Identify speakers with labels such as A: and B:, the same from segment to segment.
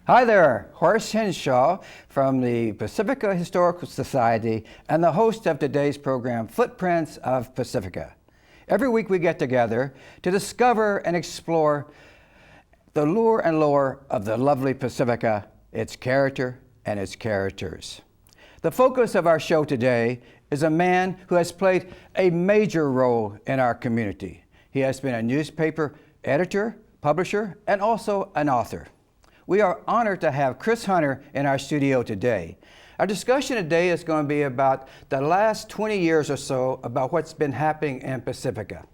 A: Hi there, Horace Henshaw from the Pacifica Historical Society and the host of today's program, Footprints of Pacifica. Every week we get together to discover and explore the lure and lore of the lovely Pacifica, its character and its characters. The focus of our show today is a man who has played a major role in our community. He has been a newspaper editor, publisher, and also an author. We are honored to have Chris Hunter in our studio today. Our discussion today is going to be about the last 20 years or so about what's been happening in Pacifica.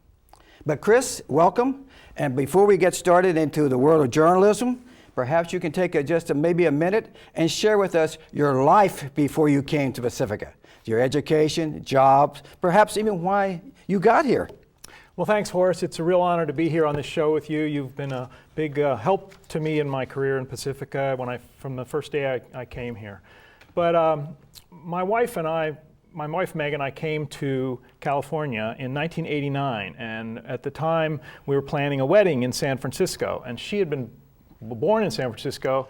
A: But Chris, welcome. And before we get started into the world of journalism, perhaps you can take maybe a minute and share with us your life before you came to Pacifica, your education, jobs, perhaps even why you got here.
B: Well, thanks, Horace. It's a real honor to be here on this show with you. You've been a big help to me in my career in Pacifica from the first day I came here. But my wife Meg and I came to California in 1989, and at the time we were planning a wedding in San Francisco, and she had been born in San Francisco,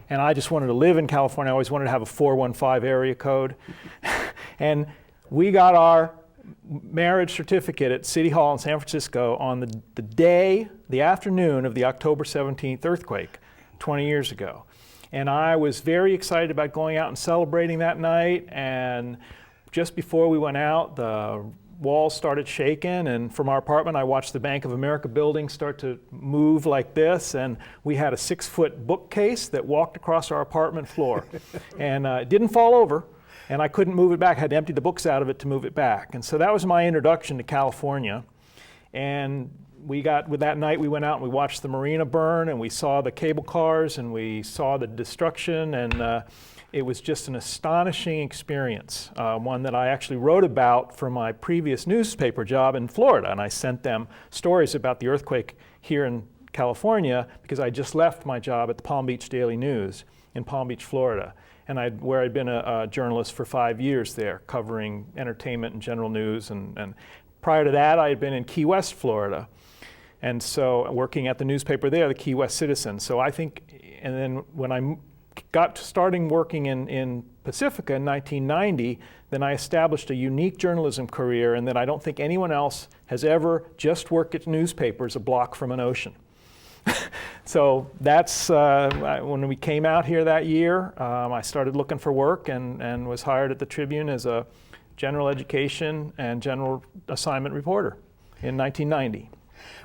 B: and I just wanted to live in California. I always wanted to have a 415 area code. And we got our marriage certificate at City Hall in San Francisco on the afternoon of the October 17th earthquake 20 years ago. And I was very excited about going out and celebrating that night, and just before we went out, the walls started shaking, and from our apartment I watched the Bank of America building start to move like this, and we had a 6-foot bookcase that walked across our apartment floor. And it didn't fall over, and I couldn't move it back. I had to empty the books out of it to move it back. And so that was my introduction to California. And that night we went out and we watched the marina burn, and we saw the cable cars, and we saw the destruction, and it was just an astonishing experience, one that I actually wrote about for my previous newspaper job in Florida. And I sent them stories about the earthquake here in California because I just left my job at the Palm Beach Daily News in Palm Beach, Florida, and where I'd been a journalist for 5 years there, covering entertainment and general news. And prior to that, I had been in Key West, Florida, and so working at the newspaper there, the Key West Citizen. So I think, and then when I got to starting working in Pacifica in 1990, then I established a unique journalism career, and that I don't think anyone else has ever just worked at newspapers a block from an ocean. So that's when we came out here that year, I started looking for work and was hired at the Tribune as a general education and general assignment reporter in 1990.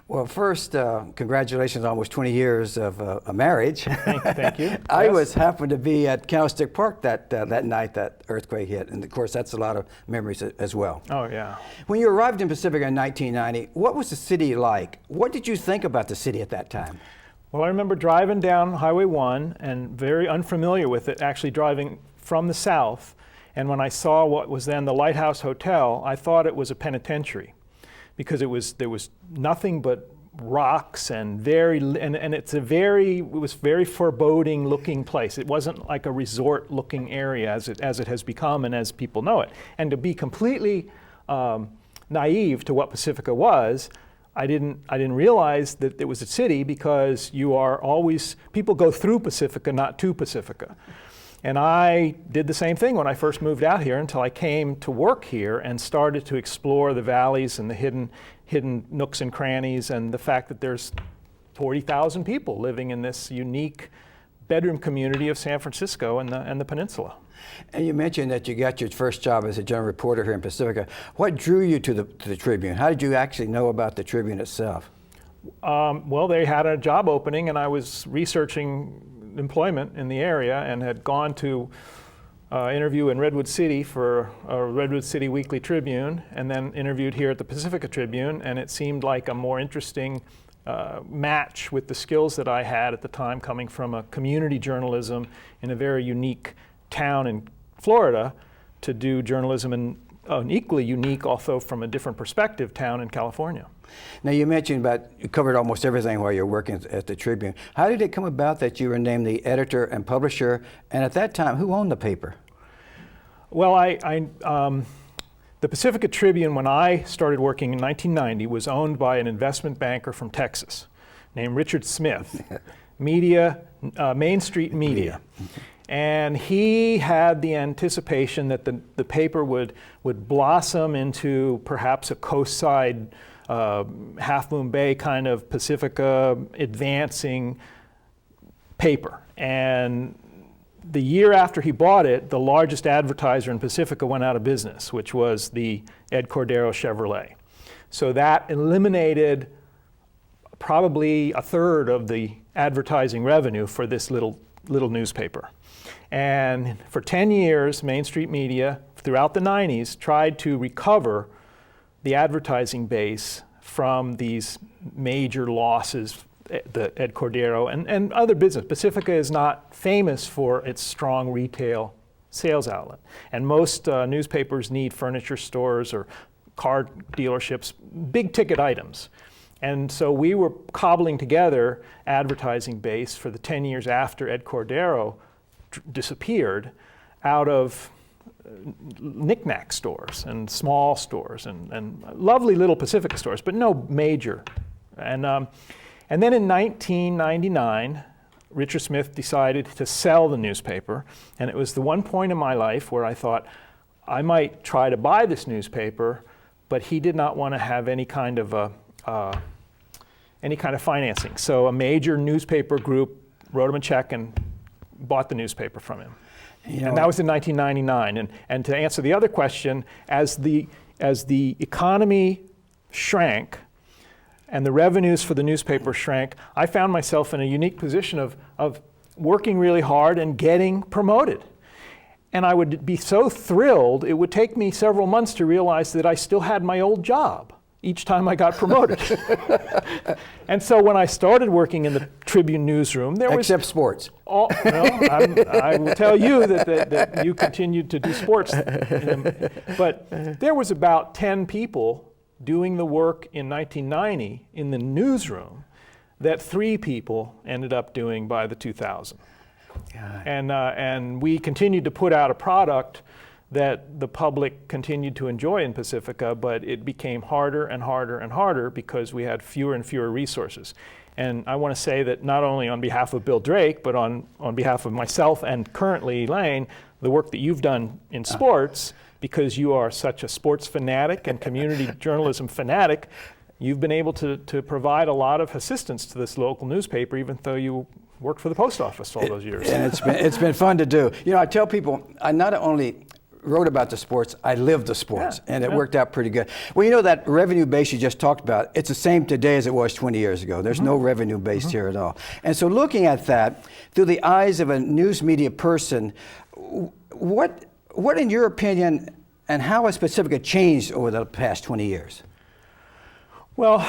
A: Well, first, congratulations on almost 20 years of a marriage.
B: Thank you.
A: I happened to be at Candlestick Park that night that earthquake hit, and of course that's a lot of memories as well.
B: Oh, yeah.
A: When you arrived in Pacifica in 1990, what was the city like? What did you think about the city at that time?
B: Well, I remember driving down Highway 1 and very unfamiliar with it, actually driving from the south, and when I saw what was then the Lighthouse Hotel, I thought it was a penitentiary, because there was nothing but rocks and it was very foreboding looking place. It wasn't like a resort looking area as it has become and as people know it. And to be completely naive to what Pacifica was, I didn't realize that it was a city, because people go through Pacifica, not to Pacifica. And I did the same thing when I first moved out here, until I came to work here and started to explore the valleys and the hidden nooks and crannies, and the fact that there's 40,000 people living in this unique bedroom community of San Francisco and the peninsula.
A: And you mentioned that you got your first job as a general reporter here in Pacifica. What drew you to the Tribune? How did you actually know about the Tribune itself?
B: Well, they had a job opening, and I was researching employment in the area and had gone to interview in Redwood City for a Redwood City Weekly Tribune, and then interviewed here at the Pacifica Tribune, and it seemed like a more interesting match with the skills that I had at the time, coming from a community journalism in a very unique town in Florida, to do journalism in an equally unique, although from a different perspective, town in California.
A: Now you mentioned you covered almost everything while you're working at the Tribune. How did it come about that you were named the editor and publisher? And at that time, who owned the paper?
B: Well, the Pacifica Tribune, when I started working in 1990, was owned by an investment banker from Texas named Richard Smith. Main Street Media. And he had the anticipation that the paper would blossom into perhaps a coastside, Half Moon Bay kind of Pacifica advancing paper. And the year after he bought it, the largest advertiser in Pacifica went out of business, which was the Ed Cordero Chevrolet. So that eliminated probably a third of the advertising revenue for this little newspaper. And for 10 years, Main Street Media, throughout the 90s, tried to recover the advertising base from these major losses, the Ed Cordero and other business. Pacifica is not famous for its strong retail sales outlet. And most newspapers need furniture stores or car dealerships, big ticket items. And so we were cobbling together advertising base for the 10 years after Ed Cordero disappeared out of knick-knack stores and small stores and lovely little Pacifica stores, but no major. And then in 1999, Richard Smith decided to sell the newspaper, and it was the one point in my life where I thought I might try to buy this newspaper, but he did not want to have any kind of financing. So a major newspaper group wrote him a check and bought the newspaper from him. And that was in 1999. And to answer the other question, as the economy shrank and the revenues for the newspaper shrank, I found myself in a unique position of working really hard and getting promoted. And I would be so thrilled, it would take me several months to realize that I still had my old job each time I got promoted. And so when I started working in the Tribune newsroom, there was...
A: Except sports.
B: I will tell you that you continued to do sports. But there was about 10 people doing the work in 1990 in the newsroom that 3 people ended up doing by the 2000. And we continued to put out a product that the public continued to enjoy in Pacifica, but it became harder and harder and harder because we had fewer and fewer resources. And I want to say that not only on behalf of Bill Drake, but on behalf of myself and currently Elaine, the work that you've done in sports, because you are such a sports fanatic and community journalism fanatic, you've been able to provide a lot of assistance to this local newspaper, even though you worked for the post office all those years.
A: And it's been fun to do. You know, I tell people, I not only wrote about the sports, I lived the sports, and it worked out pretty good. Well, you know that revenue base you just talked about, it's the same today as it was 20 years ago. There's no revenue base here at all. And so looking at that through the eyes of a news media person, what in your opinion, and how has Pacifica changed over the past 20 years?
B: Well,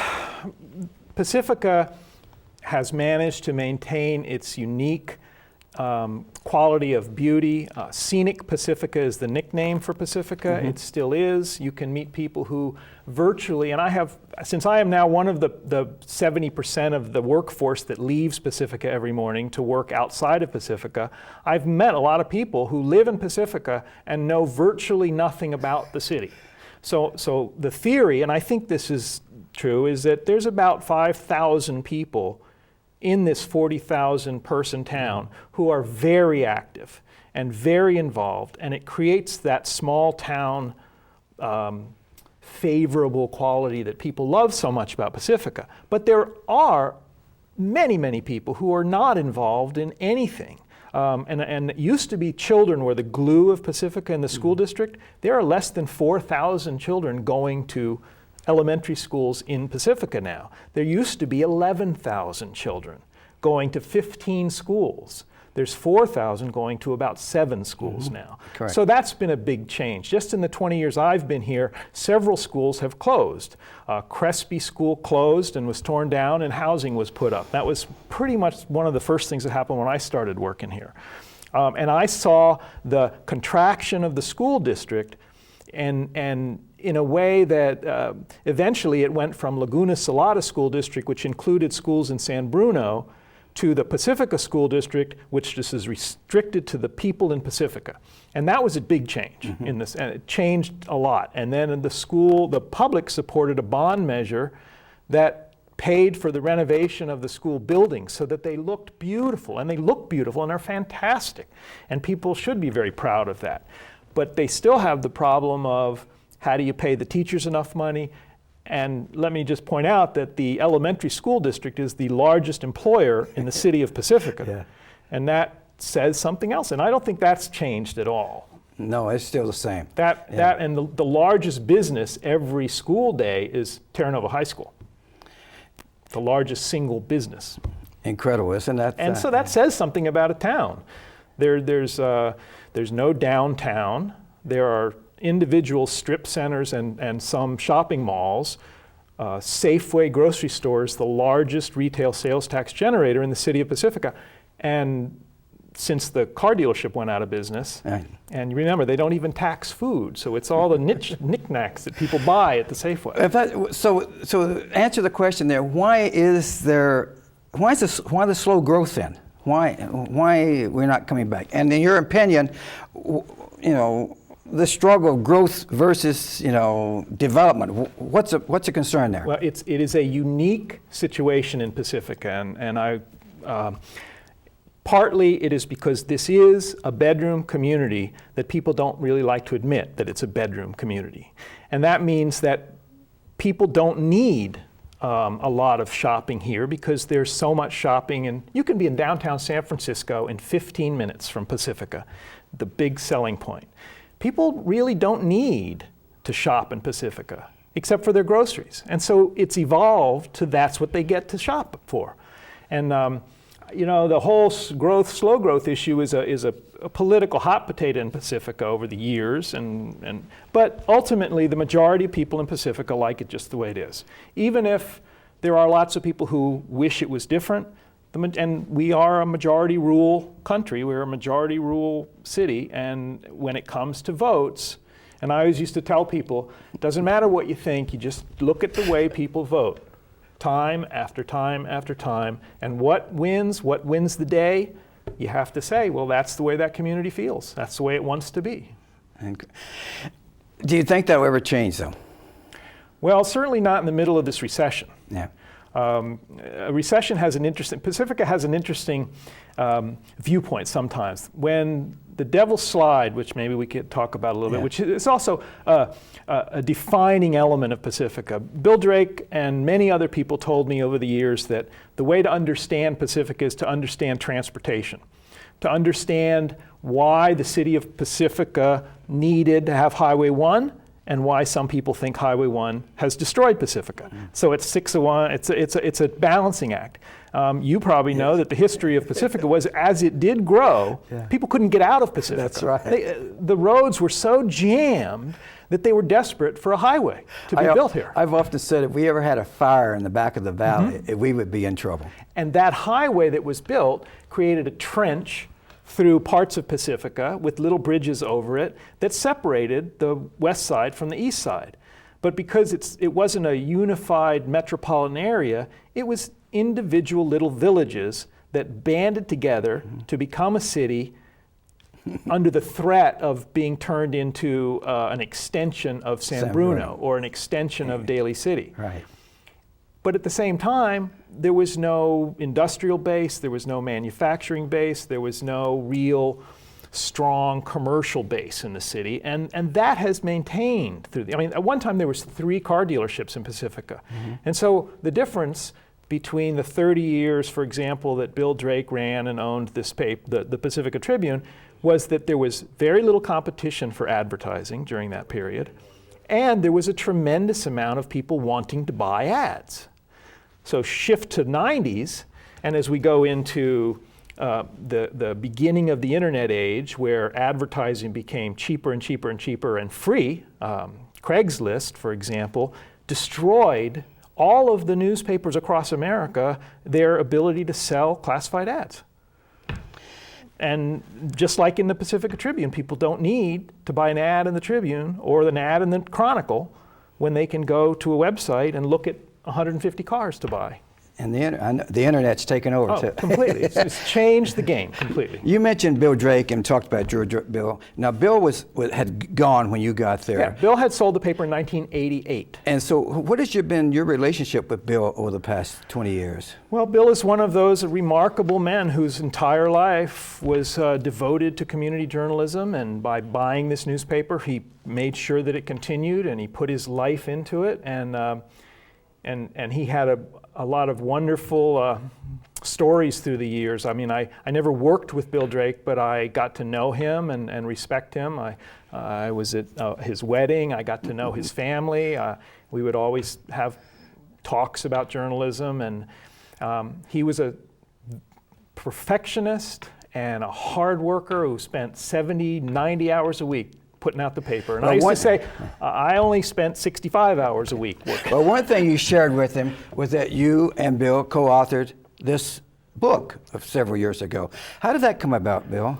B: Pacifica has managed to maintain its unique quality of beauty. Scenic Pacifica is the nickname for Pacifica. It still is. You can meet people who virtually, and since I am now one of the 70% of the workforce that leaves Pacifica every morning to work outside of Pacifica, I've met a lot of people who live in Pacifica and know virtually nothing about the city. So the theory, and I think this is true, is that there's about 5,000 people in this 40,000 person town who are very active and very involved, and it creates that small town favorable quality that people love so much about Pacifica. But there are many, many people who are not involved in anything. And it used to be children were the glue of Pacifica in the school district. There are less than 4,000 children going to elementary schools in Pacifica now. There used to be 11,000 children going to 15 schools. There's 4,000 going to about 7 schools now.
A: Correct.
B: So that's been a big change. Just in the 20 years I've been here, several schools have closed. Crespi School closed and was torn down, and housing was put up. That was pretty much one of the first things that happened when I started working here. And I saw the contraction of the school district, and in a way that eventually it went from Laguna Salada School District, which included schools in San Bruno, to the Pacifica School District, which just is restricted to the people in Pacifica. And that was a big change in this, and it changed a lot. And then in the school, the public supported a bond measure that paid for the renovation of the school buildings so that they looked beautiful, and they look beautiful and are fantastic, and people should be very proud of that. But they still have the problem of, how do you pay the teachers enough money? And let me just point out that the elementary school district is the largest employer in the city of Pacifica.
A: Yeah.
B: And that says something else, and I don't think that's changed at all.
A: No, it's still the same.
B: That and the largest business every school day is Terra Nova High School. The largest single business.
A: Incredible, isn't that?
B: And so that says something about a town. There's no downtown. There are individual strip centers and some shopping malls. Safeway grocery stores, the largest retail sales tax generator in the city of Pacifica. And since the car dealership went out of business,
A: Right.
B: and remember, they don't even tax food, so it's all the knickknacks that people buy at the Safeway.
A: So answer the question there. Why is the slow growth then? Why we're not coming back? And in your opinion, the struggle of growth versus development. What's a concern there?
B: Well, it is a unique situation in Pacifica, and I. Partly it is because this is a bedroom community that people don't really like to admit that it's a bedroom community. And that means that people don't need a lot of shopping here because there's so much shopping, and you can be in downtown San Francisco in 15 minutes from Pacifica, the big selling point. People really don't need to shop in Pacifica except for their groceries. And so it's evolved to that's what they get to shop for. And the whole slow growth issue is a political hot potato in Pacifica over the years, but ultimately the majority of people in Pacifica like it just the way it is. Even if there are lots of people who wish it was different, and we are a majority rule country, we're a majority rule city, and when it comes to votes, and I always used to tell people, it doesn't matter what you think, you just look at the way people vote. Time after time after time, and what wins the day, you have to say, well, that's the way that community feels. That's the way it wants to be.
A: And do you think that will ever change, though?
B: Well, certainly not in the middle of this recession.
A: Yeah.
B: A recession Pacifica has an interesting viewpoint sometimes. When the Devil's Slide, which maybe we could talk about a little bit, which is also a defining element of Pacifica. Bill Drake and many other people told me over the years that the way to understand Pacifica is to understand transportation, to understand why the city of Pacifica needed to have Highway 1 and why some people think Highway 1 has destroyed Pacifica. So it's 6 of 1, it's a balancing act. You probably know that the history of Pacifica was as it did grow, people couldn't get out of Pacifica.
A: That's right.
B: The roads were so jammed that they were desperate for a highway to be built here.
A: I've often said if we ever had a fire in the back of the valley, we would be in trouble.
B: And that highway that was built created a trench through parts of Pacifica with little bridges over it that separated the west side from the east side. But because it wasn't a unified metropolitan area, it was individual little villages that banded together to become a city under the threat of being turned into an extension of San Bruno or an extension of Daly City.
A: Right.
B: But at the same time, there was no industrial base, there was no manufacturing base, there was no real strong commercial base in the city, and that has maintained through at one time there was 3 car dealerships in Pacifica. And so the difference between the 30 years, for example, that Bill Drake ran and owned this paper, the Pacifica Tribune, was that there was very little competition for advertising during that period, and there was a tremendous amount of people wanting to buy ads. So shift to 90s, and as we go into the beginning of the internet age, where advertising became cheaper and cheaper and cheaper and free, Craigslist, for example, destroyed all of the newspapers across America their ability to sell classified ads. And just like in the Pacifica Tribune, people don't need to buy an ad in the Tribune or an ad in the Chronicle when they can go to a website and look at 150 cars to buy.
A: And the internet's taken over too.
B: Completely. It's changed the game completely.
A: You mentioned Bill Drake and talked about Bill. Now, Bill had gone when you got there.
B: Yeah, Bill had sold the paper in 1988.
A: And so what has been your relationship with Bill over the past 20 years?
B: Well, Bill is one of those remarkable men whose entire life was devoted to community journalism, and by buying this newspaper, he made sure that it continued, and he put his life into it, and he had a lot of wonderful stories through the years. I mean, I never worked with Bill Drake, but I got to know him and respect him. I was at his wedding. I got to know his family. We would always have talks about journalism, and he was a perfectionist and a hard worker who spent 70, 90 hours a week putting out the paper. And I used to say, I only spent 65 hours a week working.
A: Well, one thing you shared with him was that you and Bill co-authored this book several years ago. How did that come about, Bill?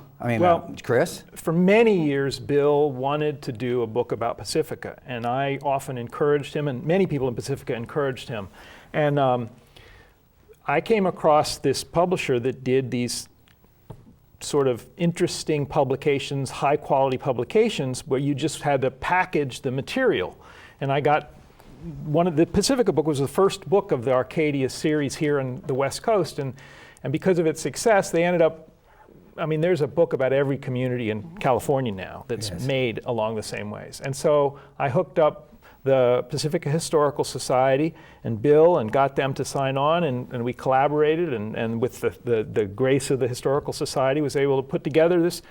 A: Chris?
B: For many years, Bill wanted to do a book about Pacifica, and I often encouraged him, and many people in Pacifica encouraged him. And I came across this publisher that did these sort of interesting publications, high quality publications, where you just had to package the material. And I got the Pacifica book was the first book of the Arcadia series here on the West Coast, and because of its success, they ended up, there's a book about every community in California now that's made along the same ways. And so I hooked up the Pacifica Historical Society and Bill and got them to sign on, and we collaborated, and with the grace of the Historical Society was able to put together this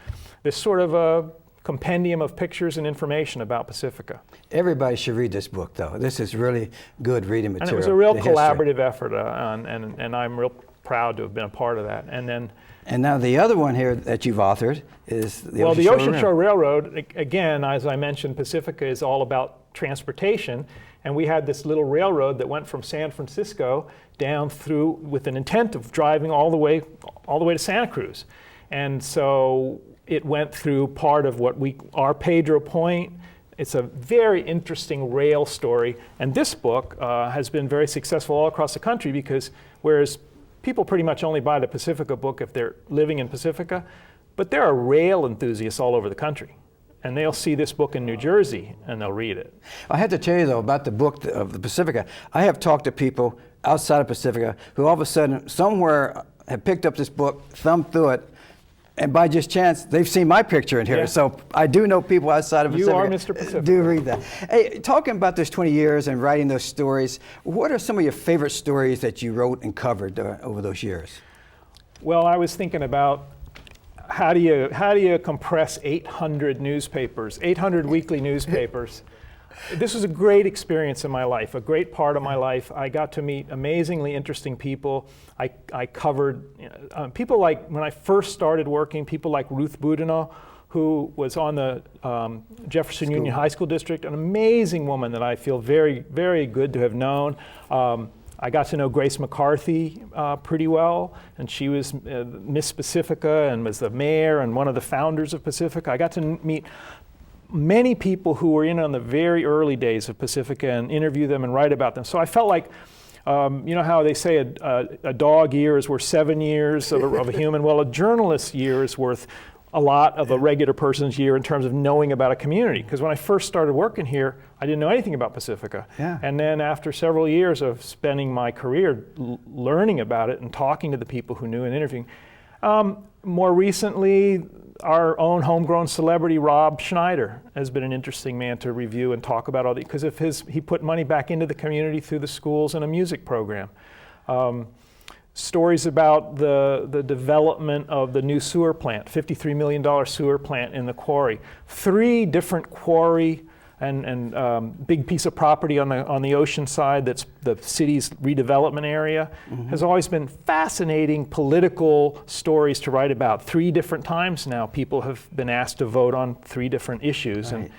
B: sort of a compendium of pictures and information about Pacifica.
A: Everybody should read this book, though. This is really good reading material.
B: And it was a real collaborative effort, and I'm real proud to have been a part of that.
A: And now the other one here that you've authored is the
B: Ocean Shore Railroad. Again, as I mentioned, Pacifica is all about transportation, and we had this little railroad that went from San Francisco down through with an intent of driving all the way to Santa Cruz. And so it went through part of our Pedro Point. It's a very interesting rail story, and this book has been very successful all across the country, because whereas people pretty much only buy the Pacifica book if they're living in Pacifica, but there are rail enthusiasts all over the country. And they'll see this book in New Jersey, and they'll read it.
A: I had to tell you, though, about the book of the Pacifica. I have talked to people outside of Pacifica who all of a sudden, somewhere, have picked up this book, thumbed through it, and by just chance, they've seen my picture in here. Yeah. So I do know people outside of Pacifica.
B: You are Mr. Pacifica.
A: Do read that. Hey, talking about those 20 years and writing those stories, what are some of your favorite stories that you wrote and covered over those years?
B: Well, I was thinking about how do you compress 800 newspapers, 800 weekly newspapers? This was a great experience in my life, a great part of my life. I got to meet amazingly interesting people. I covered people like, when I first started working, people like Ruth Boudinot, who was on the Jefferson Union High School District, an amazing woman that I feel very, very good to have known. I got to know Grace McCarthy pretty well, and she was Miss Pacifica and was the mayor and one of the founders of Pacifica. I got to meet many people who were in on the very early days of Pacifica and interview them and write about them. So I felt like, you know how they say a dog year is worth 7 years of a human? Well, a journalist's year is worth a lot of a regular person's year in terms of knowing about a community. Because when I first started working here, I didn't know anything about Pacifica.
A: Yeah.
B: And then after several years of spending my career learning about it and talking to the people who knew and interviewing, more recently, our own homegrown celebrity, Rob Schneider, has been an interesting man to review and talk about all these, because of he put money back into the community through the schools and a music program. Stories about the development of the new sewer plant, $53 million sewer plant in the quarry. 3 different quarry and big piece of property on the ocean side that's the city's redevelopment area. Mm-hmm. Has always been fascinating political stories to write about. 3 different times now people have been asked to vote on 3 different issues. Right.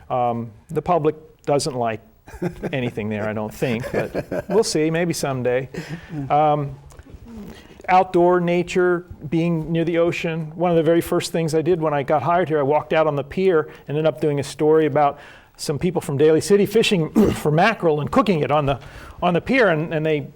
B: And the public doesn't like anything there, I don't think, but we'll see, maybe someday. Outdoor nature, being near the ocean. One of the very first things I did when I got hired here, I walked out on the pier and ended up doing a story about some people from Daly City fishing for mackerel and cooking it on the pier, and they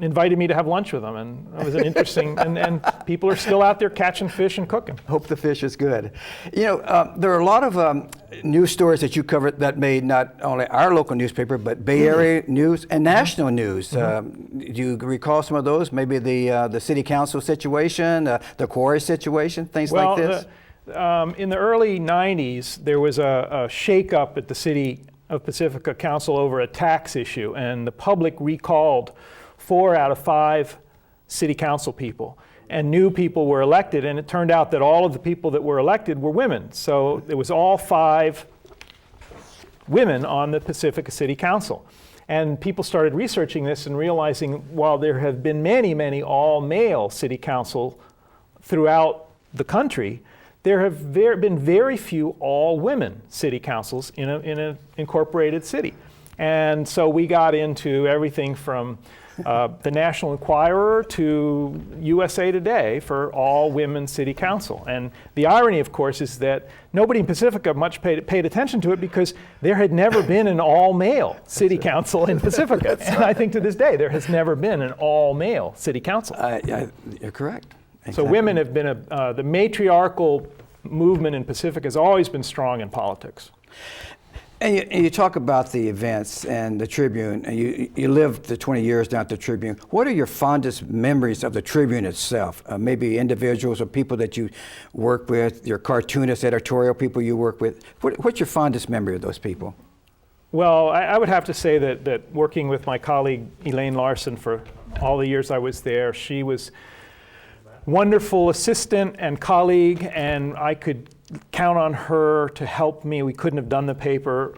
B: invited me to have lunch with them, and it was an interesting, and people are still out there catching fish and cooking.
A: Hope the fish is good. You know, there are a lot of news stories that you covered that made not only our local newspaper, but Bay Area news and national news. Do you recall some of those? Maybe the city council situation, the quarry situation, things like this?
B: In the early 90s, there was a shake-up at the city of Pacifica Council over a tax issue, and the public recalled 4 out of 5 city council people, and new people were elected, and it turned out that all of the people that were elected were women. So it was all 5 women on the Pacifica City Council. And people started researching this and realizing while there have been many, many all-male city council throughout the country, there have been very few all-women city councils in an incorporated city. And so we got into everything from the National Enquirer to USA Today for all-women city council. And the irony, of course, is that nobody in Pacifica much paid attention to it because there had never been an all-male city council in Pacifica. And I think to this day, there has never been an all-male city council.
A: You're correct. Exactly.
B: So women have been the matriarchal movement in Pacifica has always been strong in politics.
A: And you talk about the events and the Tribune, and you lived the 20 years down at the Tribune. What are your fondest memories of the Tribune itself? Maybe individuals or people that you work with, your cartoonists, editorial people you work with. What's your fondest memory of those people?
B: Well, I would have to say that working with my colleague Elaine Larson for all the years I was there, she was wonderful assistant and colleague, and I could count on her to help me. We couldn't have done the paper,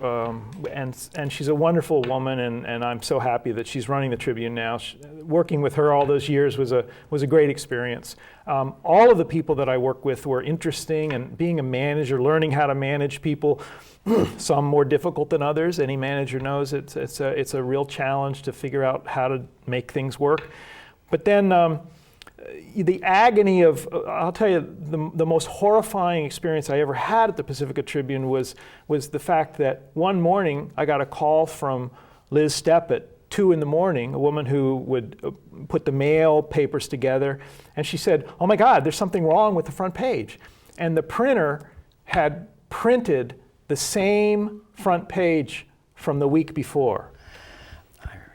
B: and she's a wonderful woman, and I'm so happy that she's running the Tribune now. Working with her all those years was a great experience. All of the people that I work with were interesting, and being a manager, learning how to manage people, some more difficult than others. Any manager knows it's a real challenge to figure out how to make things work. But then the agony of, I'll tell you, the most horrifying experience I ever had at the Pacifica Tribune was the fact that one morning I got a call from Liz Stepp at 2 in the morning, a woman who would put the mail papers together, and she said, "Oh my God, there's something wrong with the front page." And the printer had printed the same front page from the week before.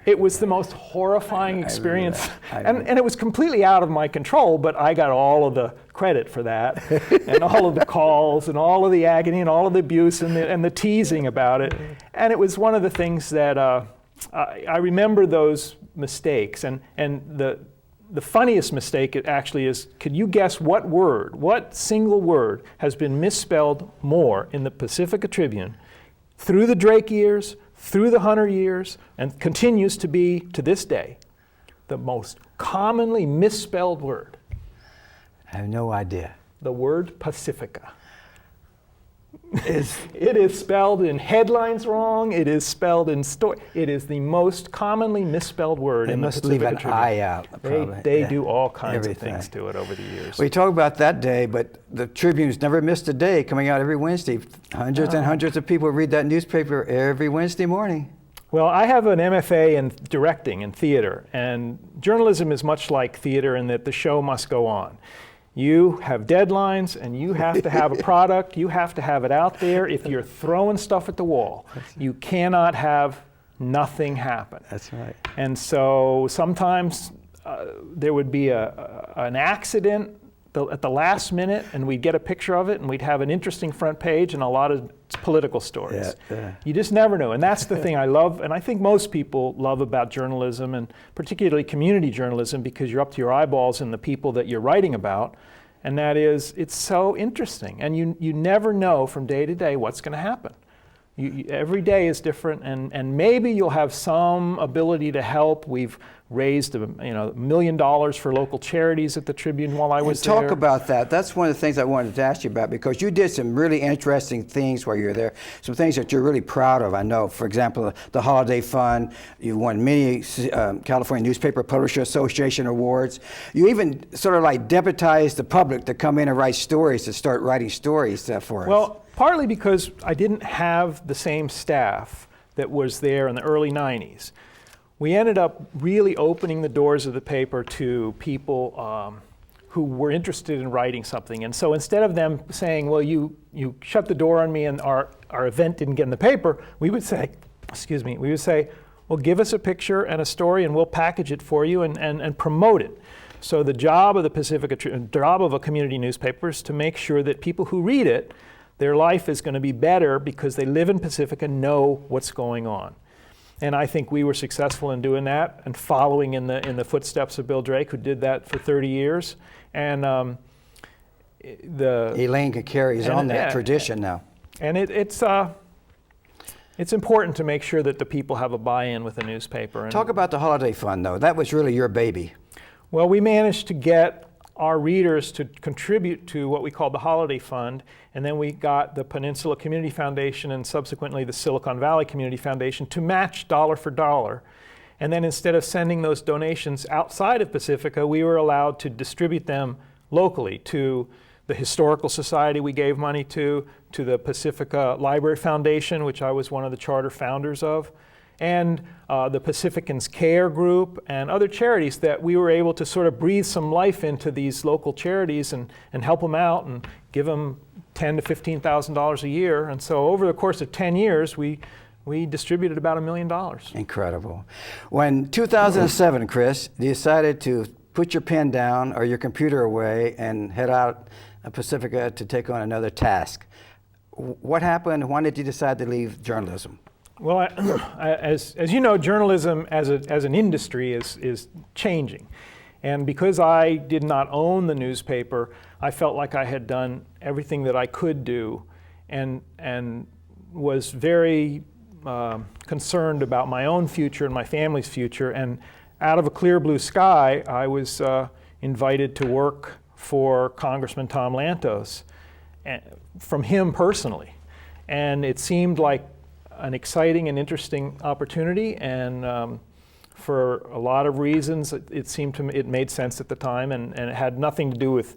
B: It was the most horrifying experience, and it was completely out of my control, but I got all of the credit for that, and all of the calls, and all of the agony, and all of the abuse, and the teasing about it. And it was one of the things that I remember those mistakes, and the funniest mistake it actually is, could you guess what single word has been misspelled more in the Pacifica Tribune through the Drake years, through the Hunter years, and continues to be, to this day, the most commonly misspelled word?
A: I have no idea.
B: The word Pacifica. It is spelled in headlines wrong. It is spelled in story. It is the most commonly misspelled word in the Pacifica Tribune. They must leave an
A: eye out, probably.
B: They do all kinds of things to it over the years.
A: We talk about that day, but the Tribune's never missed a day, coming out every Wednesday. Hundreds and hundreds of people read that newspaper every Wednesday morning.
B: Well, I have an MFA in directing and theater, and journalism is much like theater in that the show must go on. You have deadlines, and you have to have a product. You have to have it out there. If you're throwing stuff at the wall, you cannot have nothing happen.
A: That's right.
B: And so sometimes there would be an accident at the last minute, and we'd get a picture of it, and we'd have an interesting front page and a lot of political stories. Yeah. You just never know, and that's the thing I love, and I think most people love about journalism, and particularly community journalism, because you're up to your eyeballs in the people that you're writing about, and that is, it's so interesting, and you never know from day to day what's going to happen. Every day is different, and maybe you'll have some ability to help. We've raised $1 million for local charities at the Tribune while I was there.
A: Talk about that. That's one of the things I wanted to ask you about, because you did some really interesting things while you were there, some things that you're really proud of. I know, for example, the Holiday Fund. You won many California Newspaper Publisher Association awards. You even sort of like deputized the public to come in and write stories, to start writing stories for us.
B: Well, partly because I didn't have the same staff that was there in the early 90s. we ended up really opening the doors of the paper to people who were interested in writing something. And so instead of them saying, well, you shut the door on me and our event didn't get in the paper, we would say, well, give us a picture and a story and we'll package it for you and promote it. So the job of the Pacifica Tribune, job of a community newspaper is to make sure that people who read it, their life is going to be better because they live in Pacifica, know what's going on. And I think we were successful in doing that and following in the footsteps of Bill Drake, who did that for 30 years. And
A: Elaine carries on that tradition now.
B: And it's important to make sure that the people have a buy-in with the newspaper. And
A: talk about the holiday fund, though. That was really your baby.
B: Well, we managed to get our readers to contribute to what we called the Holiday Fund, and then we got the Peninsula Community Foundation and subsequently the Silicon Valley Community Foundation to match dollar for dollar. And then instead of sending those donations outside of Pacifica, we were allowed to distribute them locally to the Historical Society we gave money to the Pacifica Library Foundation, which I was one of the charter founders of, and the Pacificans Care Group and other charities that we were able to sort of breathe some life into these local charities and help them out and give them $10,000 to $15,000 a year. And so over the course of 10 years, we distributed about $1 million.
A: Incredible. When 2007, Chris, you decided to put your pen down or your computer away and head out of Pacifica to take on another task. What happened? Why did you decide to leave journalism?
B: Well, as you know, journalism as an industry is changing. And because I did not own the newspaper, I felt like I had done everything that I could do and was very concerned about my own future and my family's future. And out of a clear blue sky, I was invited to work for Congressman Tom Lantos, from him personally. And it seemed like an exciting and interesting opportunity, and for a lot of reasons, it made sense at the time, and it had nothing to do with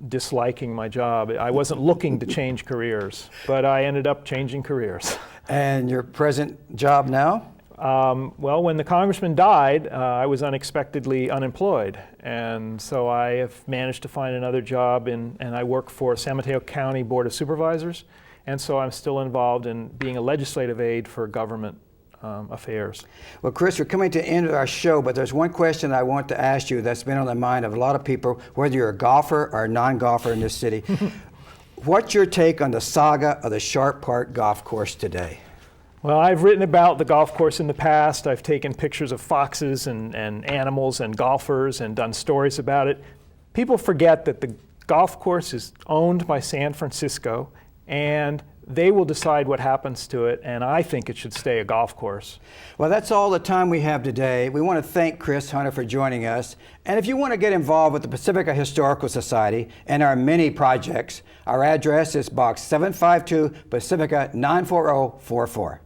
B: disliking my job. I wasn't looking to change careers, but I ended up changing careers.
A: And your present job now?
B: Well, when the congressman died, I was unexpectedly unemployed, and so I have managed to find another job, and I work for San Mateo County Board of Supervisors. And so I'm still involved in being a legislative aide for government affairs. Well,
A: Chris, we're coming to the end of our show, but there's one question I want to ask you that's been on the mind of a lot of people, whether you're a golfer or a non-golfer in this city. What's your take on the saga of the Sharp Park Golf Course today?
B: Well, I've written about the golf course in the past. I've taken pictures of foxes and animals and golfers and done stories about it. People forget that the golf course is owned by San Francisco, and they will decide what happens to it, and I think it should stay a golf course.
A: Well, that's all the time we have today. We want to thank Chris Hunter for joining us. And if you want to get involved with the Pacifica Historical Society and our many projects, our address is Box 752, Pacifica 94044.